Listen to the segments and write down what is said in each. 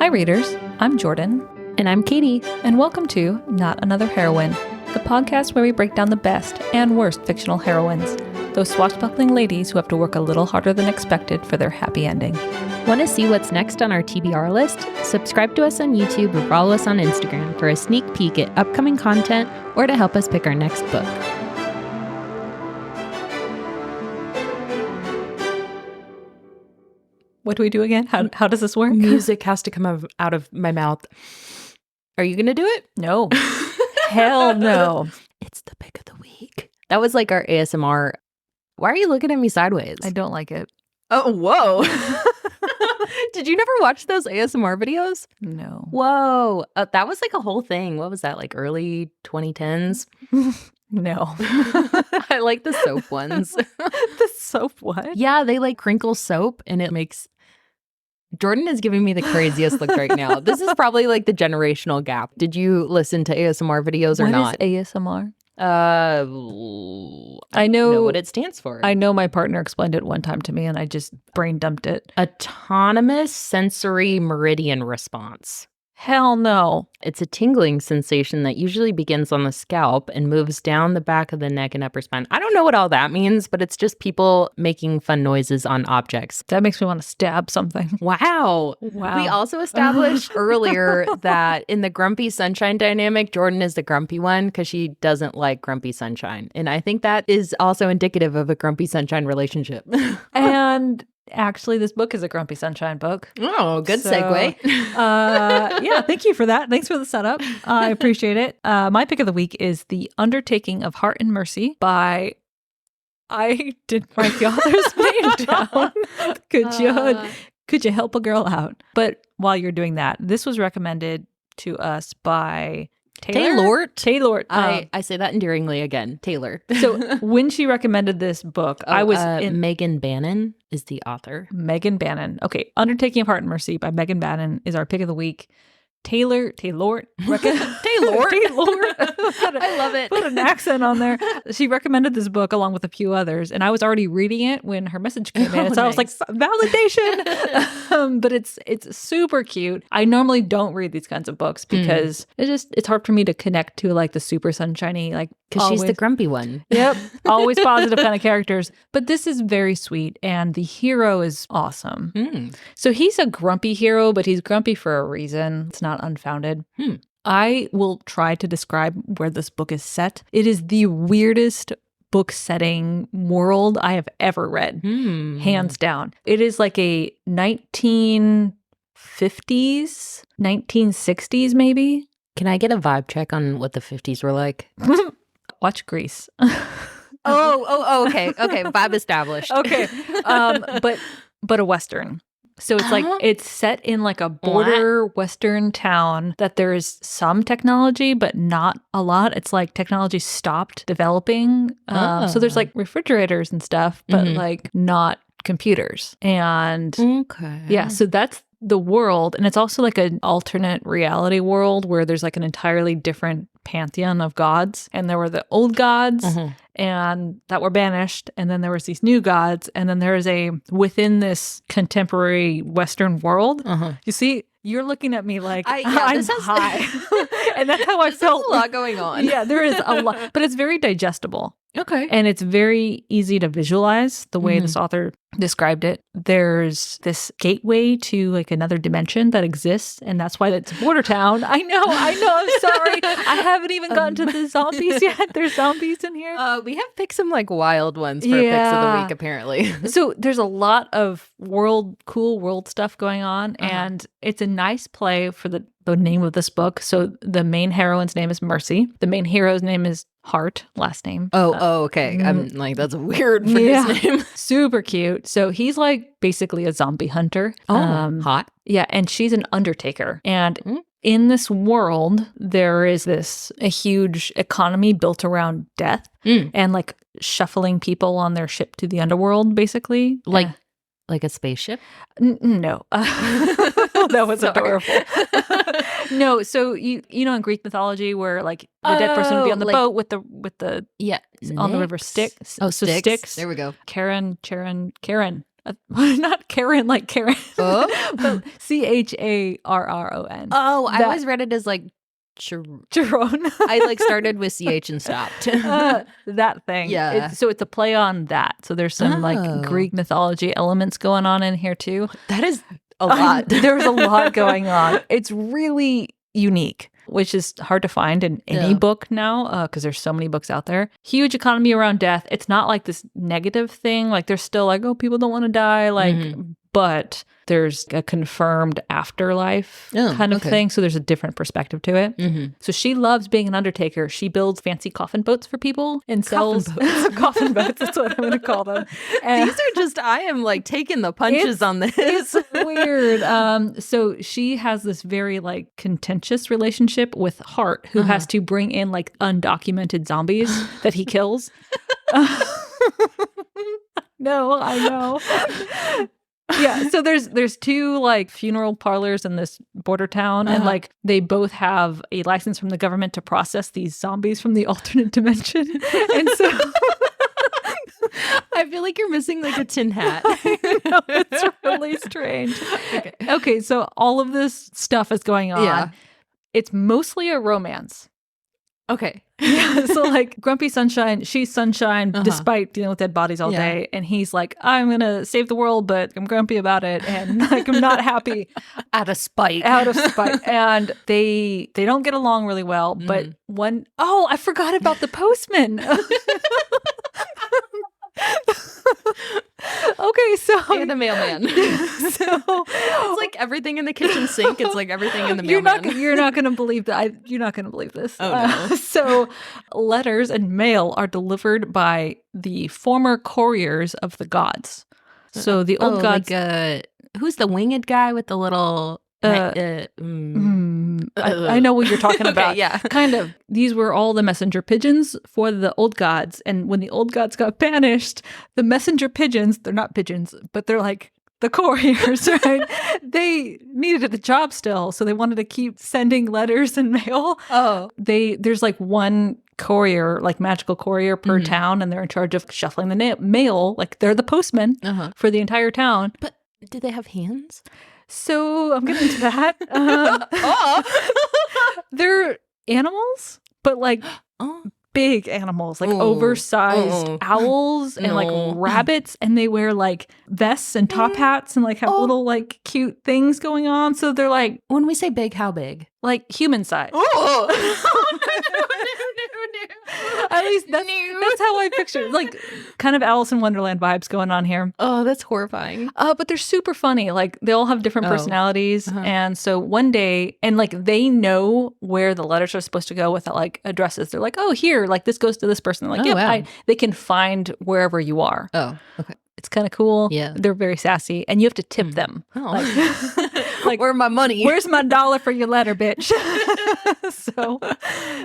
Hi, readers. I'm Jordan. And I'm Katie. And welcome to Not Another Heroine, the podcast where we break down the best and worst fictional heroines, those swashbuckling ladies who have to work a little harder than expected for their happy ending. Want to see what's next on our TBR list? Subscribe to us on YouTube or follow us on Instagram for a sneak peek at upcoming content or to help us pick our next book. What do we do again? How does this work? Music has to come out of my mouth. Are you going to do it? No. Hell no. It's the pick of the week. That was like our ASMR. Why are you looking at me sideways? I don't like it. Oh, whoa. Did you never watch those ASMR videos? No. Whoa. That was like a whole thing. What was that, like early 2010s? No. I like the soap ones. The soap what? Yeah, they like crinkle soap and it makes... Jordan is giving me the craziest look right now. This is probably like the generational gap. Did you listen to ASMR videos or not? What is ASMR? I know what it stands for. I know my partner explained it one time to me and I just brain dumped it. Autonomous sensory meridian response. Hell no. It's a tingling sensation that usually begins on the scalp and moves down the back of the neck and upper spine. I don't know what all that means, but it's just people making fun noises on objects. That makes me want to stab something. Wow. We also established earlier that in the grumpy sunshine dynamic, Jordan is the grumpy one because she doesn't like grumpy sunshine. And I think that is also indicative of a grumpy sunshine relationship. And actually, this book is a Grumpy Sunshine book. Oh, good segue. Yeah, thank you for that. Thanks for the setup. I appreciate it. My pick of the week is The Undertaking of Hart and Mercy by... I didn't write the author's name down. Could you help a girl out? But while you're doing that, this was recommended to us by... Taylor. I say that endearingly again. Taylor. So when she recommended this book, I was Megan Bannen is the author. Megan Bannen. Okay. Undertaking of Hart and Mercy by Megan Bannen is our pick of the week. Taylor. I love it. Put an accent on there. She recommended this book along with a few others, and I was already reading it when her message came in. So nice. I was like, validation. But it's super cute. I normally don't read these kinds of books because it's hard for me to connect to like the super sunshiny, like because she's the grumpy one. Yep. Always positive kind of characters. But this is very sweet, and the hero is awesome. So he's a grumpy hero, but he's grumpy for a reason. It's not unfounded. I will try to describe where this book is set. It is the weirdest book setting world I have ever read, hands down. It is like a 1950s, 1960s maybe. Can I get a vibe check on what the 50s were like? Watch Grease. Okay. Vibe established. Okay. But a Western. So it's like it's set in like a border Western town that there is some technology, but not a lot. It's like technology stopped developing. So there's like refrigerators and stuff, but like not computers. And yeah, so that's the world. And it's also like an alternate reality world where there's like an entirely different pantheon of gods. And there were the old gods and that were banished. And then there was these new gods. And then there is within this contemporary Western world, you see, you're looking at me like I'm high. And that's how I felt. There's a lot going on. Yeah, there is a lot, but it's very digestible. Okay. And it's very easy to visualize the way this author described it. There's this gateway to like another dimension that exists, and that's why it's Border Town. I know, I'm sorry. I haven't even gotten to the zombies yet. There's zombies in here. We have picked some like wild ones for picks of the week, apparently. So there's a lot of cool world stuff going on, and it's a nice play for the name of this book. So the main heroine's name is Mercy. The main hero's name is Hart, last name. Okay. I'm like, that's weird for his name. Super cute. So he's like basically a zombie hunter. Hot. Yeah, and she's an undertaker. And in this world, there is a huge economy built around death and like shuffling people on their ship to the underworld, basically. Like a spaceship? No. That was adorable. No, so you know in Greek mythology where like the dead person would be on the boat with the on the river Styx. Oh, so Styx. There we go. Karen. not Karen like Karen, Oh, but Charron. Oh, I always read it as like Charon. I like started with CH and stopped. That thing. Yeah. So it's a play on that. So there's some like Greek mythology elements going on in here too. That is a lot. There's a lot going on. It's really unique, which is hard to find in any book now because there's so many books out there. Huge economy around death. It's not like this negative thing. Like there's still like, oh, people don't want to die. Like, but there's a confirmed afterlife kind of thing. So there's a different perspective to it. So she loves being an undertaker. She builds fancy coffin boats for people and sells coffin boats. That's what I'm going to call them. And these are just, I am like taking the punches on this. It's weird. So she has this very like contentious relationship with Hart, who has to bring in like undocumented zombies that he kills. No, I know. Yeah, so there's two like funeral parlors in this border town, and like they both have a license from the government to process these zombies from the alternate dimension. And so I feel like you're missing like a tin hat. No, it's really strange. Okay, so all of this stuff is going on. Yeah. It's mostly a romance. Okay. Yeah, so like Grumpy Sunshine, she's Sunshine despite dealing with dead bodies all day. And he's like, I'm going to save the world, but I'm grumpy about it. And like, I'm not happy. Out of spite. And they don't get along really well. But I forgot about the postman. Okay, so and the mailman. So it's like everything in the kitchen sink. It's like everything in the mailman. You're not going to believe that. You're not going to believe this. Oh no. So letters and mail are delivered by the former couriers of the gods. So the old gods. Like, who's the winged guy with the little? I know what you're talking about. Okay, yeah. Kind of. These were all the messenger pigeons for the old gods. And when the old gods got banished, the messenger pigeons, they're not pigeons, but they're like the couriers, right? They needed the job still. So they wanted to keep sending letters and mail. Oh. There's like one courier, like magical courier per town, and they're in charge of shuffling the mail. Like they're the postman for the entire town. But do they have hands? So I'm getting into that. They're animals, but like big animals, like oversized owls and like rabbits, and they wear like vests and top hats and like have little like cute things going on. So they're like, when we say big, how big? Like human size. At least that's how I picture it. Like kind of Alice in Wonderland vibes going on here. Oh, that's horrifying. But they're super funny. Like they all have different personalities. And so one day, and like they know where the letters are supposed to go with like addresses. They're like, oh, here, like this goes to this person. They're like, wow. They can find wherever you are. Oh, okay. It's kind of cool. Yeah. They're very sassy. And you have to tip them. Like, where's my money? Where's my $1 for your letter, bitch?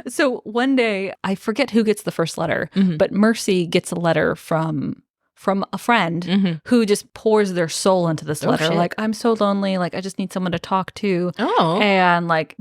So one day, I forget who gets the first letter, but Mercy gets a letter from a friend who just pours their soul into this letter. Shit. Like, I'm so lonely. Like, I just need someone to talk to. Oh. And like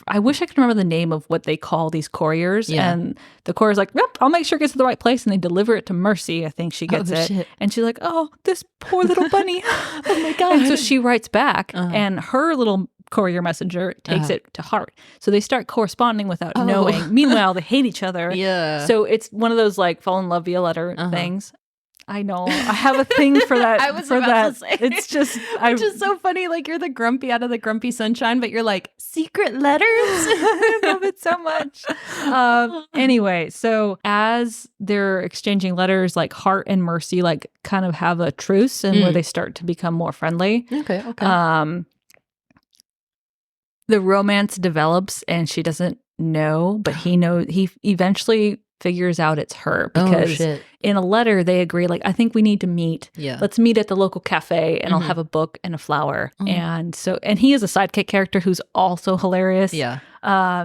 I wish I could remember the name of what they call these couriers. Yeah. And the courier's like, yep, I'll make sure it gets to the right place. And they deliver it to Mercy. I think she gets it. Shit. And she's like, oh, this poor little bunny. Oh my God. And so she writes back and her little courier messenger takes it to Hart. So they start corresponding without knowing. Meanwhile, they hate each other. Yeah. So it's one of those like fall in love via letter things. I know. I have a thing for that. I was about to say. It's just, which is so funny. Like you're the grumpy out of the Grumpy Sunshine, but you're like secret letters. I love it so much. Anyway, so as they're exchanging letters, like Hart and Mercy, like kind of have a truce, and where they start to become more friendly. Okay. The romance develops, and she doesn't know, but he knows. He eventually figures out it's her because in a letter they agree, like, I think we need to meet. Yeah. Let's meet at the local cafe and I'll have a book and a flower. And he is a sidekick character who's also hilarious. Yeah.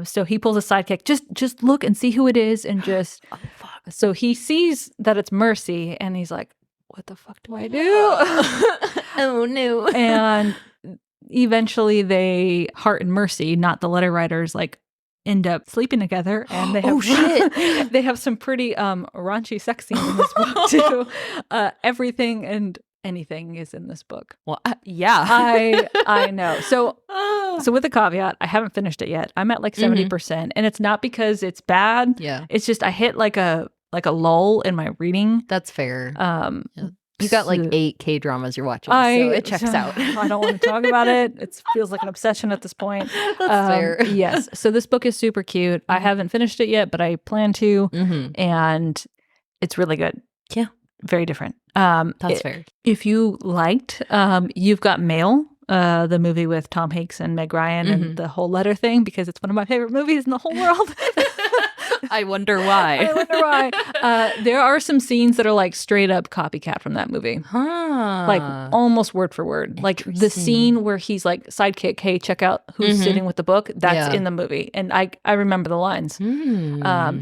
So he pulls a sidekick, just look and see who it is and just so he sees that it's Mercy and he's like, what the fuck do I do? Oh no. And eventually Hart and Mercy, not the letter writers, like end up sleeping together, and they have they have some pretty raunchy sex scenes in this book too. Everything, and anything is in this book. Well, yeah. I know. So with a caveat, I haven't finished it yet. I'm at like 70%, and it's not because it's bad. Yeah. It's just I hit like a lull in my reading. That's fair. You got like 8 K-dramas you're watching, so it checks out. I don't want to talk about it. It feels like an obsession at this point. That's fair. Yes. So this book is super cute. I haven't finished it yet, but I plan to, and it's really good. Yeah. Very different. That's fair. If you liked You've Got Mail, the movie with Tom Hanks and Meg Ryan and the whole letter thing, because it's one of my favorite movies in the whole world. I wonder why. There are some scenes that are like straight up copycat from that movie. Like almost word for word. Like the scene where he's like, sidekick, hey, check out who's sitting with the book. That's in the movie. And I remember the lines.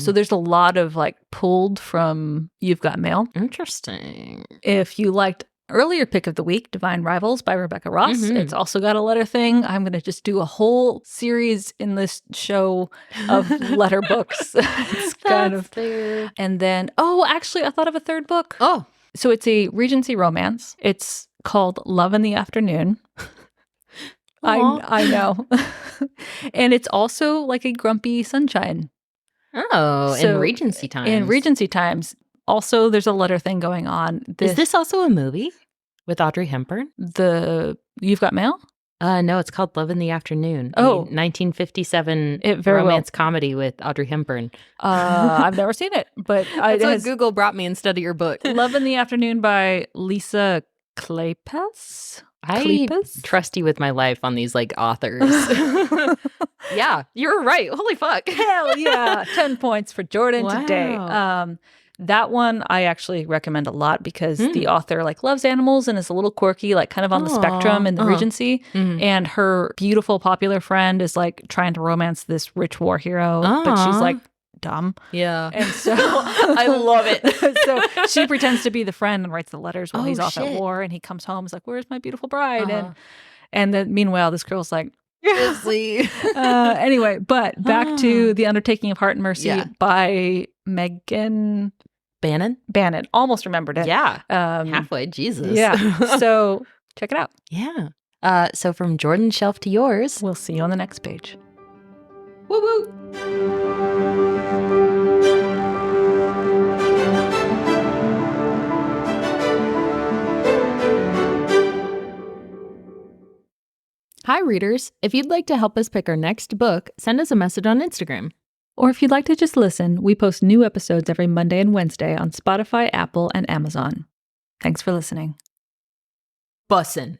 So there's a lot of like pulled from You've Got Mail. Interesting. If you liked earlier pick of the week, Divine Rivals by Rebecca Ross. It's also got a letter thing. I'm going to just do a whole series in this show of letter books. It's kind of fair. And then, actually, I thought of a third book. Oh. So it's a Regency romance. It's called Love in the Afternoon. I know. And it's also like a grumpy sunshine. Oh, so, in Regency times. In Regency times. Also, there's a letter thing going on. Is this also a movie with Audrey Hepburn? You've Got Mail? No, it's called Love in the Afternoon. Oh. 1957 romance comedy with Audrey Hepburn. I've never seen it, but that's what Google brought me instead of your book. Love in the Afternoon by Lisa Kleypas. I trust you with my life on these like authors. Yeah, you're right. Holy fuck. Hell yeah. 10 points for Jordan today. That one I actually recommend a lot because the author like loves animals and is a little quirky, like kind of on the spectrum in the Regency. And her beautiful popular friend is like trying to romance this rich war hero, but she's like dumb. Yeah. And so I love it. So she pretends to be the friend and writes the letters while he's off at war, and he comes home, is like, where's my beautiful bride? And then meanwhile this girl's like, anyway, but back to The Undertaking of Hart and Mercy by Megan Bannen. Almost remembered it. Yeah. Halfway. Jesus. Yeah. So check it out. Yeah. So from Jordan's shelf to yours. We'll see you on the next page. Woo woo. Hi, readers. If you'd like to help us pick our next book, send us a message on Instagram. Or if you'd like to just listen, we post new episodes every Monday and Wednesday on Spotify, Apple, and Amazon. Thanks for listening. Bussin'.